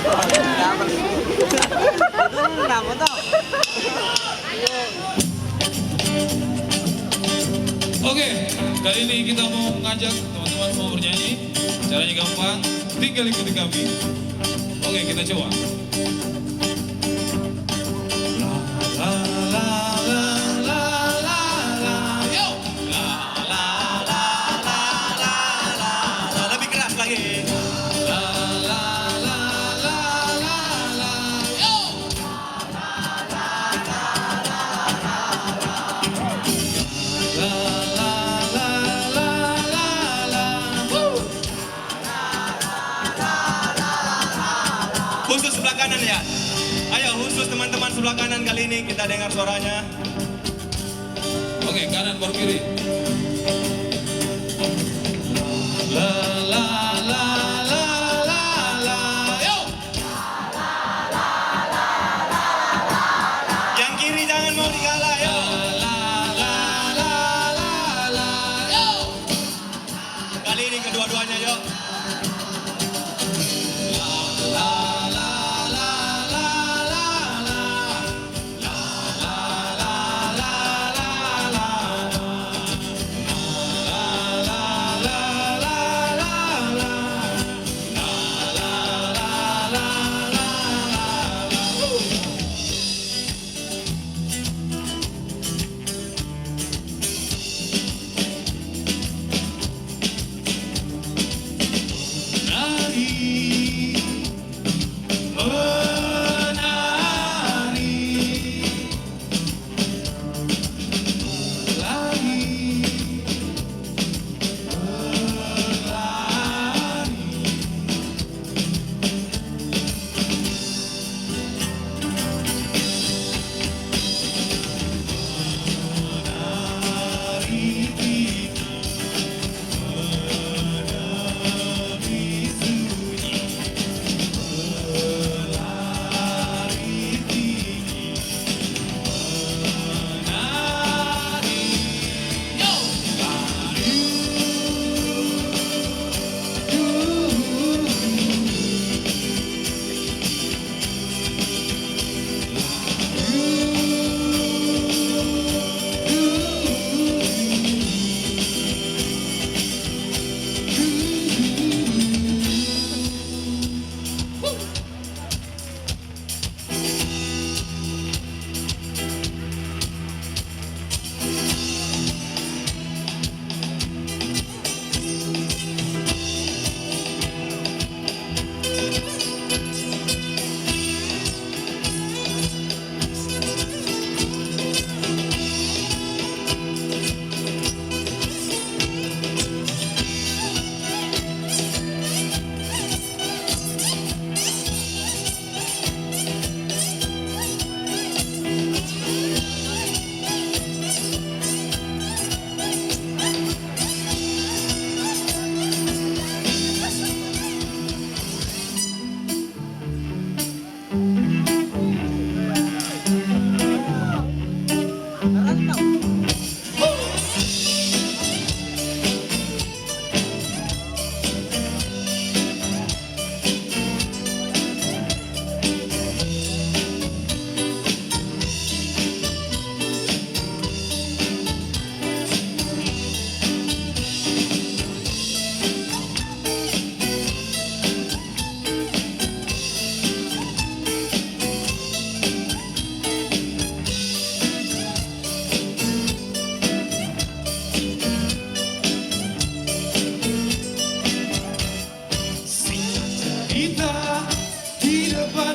Oke, kali ini kita mau mengajak teman-teman mau bernyanyi. Caranya gampang, tinggal ikuti kami. Oke, kita coba. Lebih keras lagi. Khusus sebelah kanan ya. Ayo khusus teman-teman sebelah kanan kali ini kita dengar suaranya. Oke, kanan baru kiri. La la la la la la. Yo. Yang kiri jangan mau dikalah ya. La la la la la. Yo. Kali ini kedua-duanya yuk.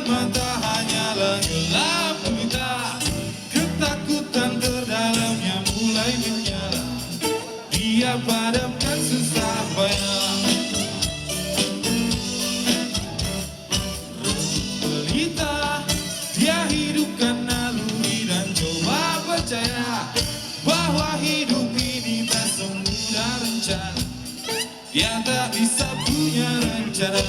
mata hanyalah gelap buta, ketakutan terdalamnya mulai menyala. Dia padamkan susah payah. Pelita dia hidupkan naluri dan coba percaya bahwa hidup ini tak semudah rencana. Dia tak bisa punya rencana.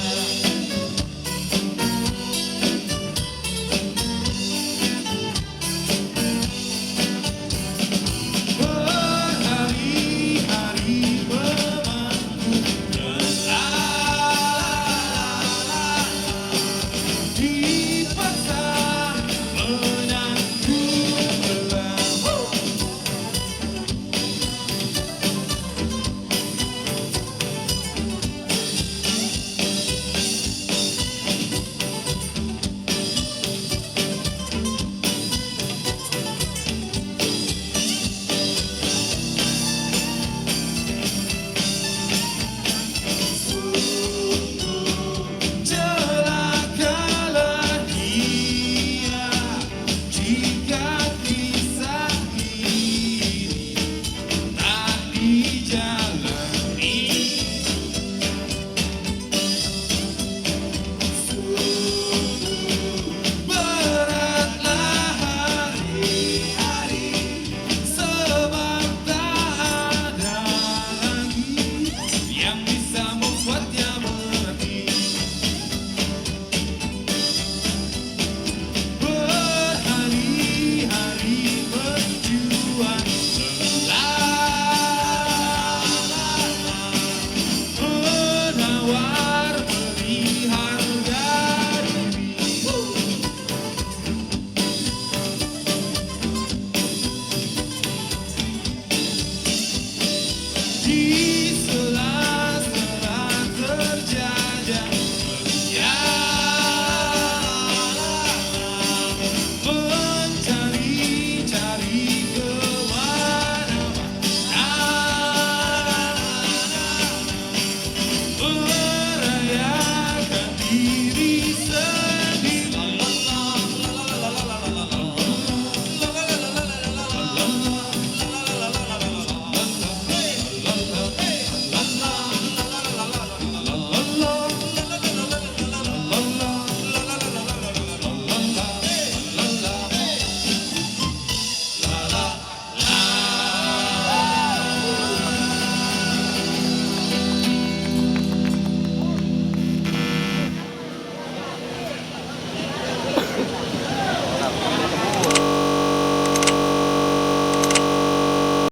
hati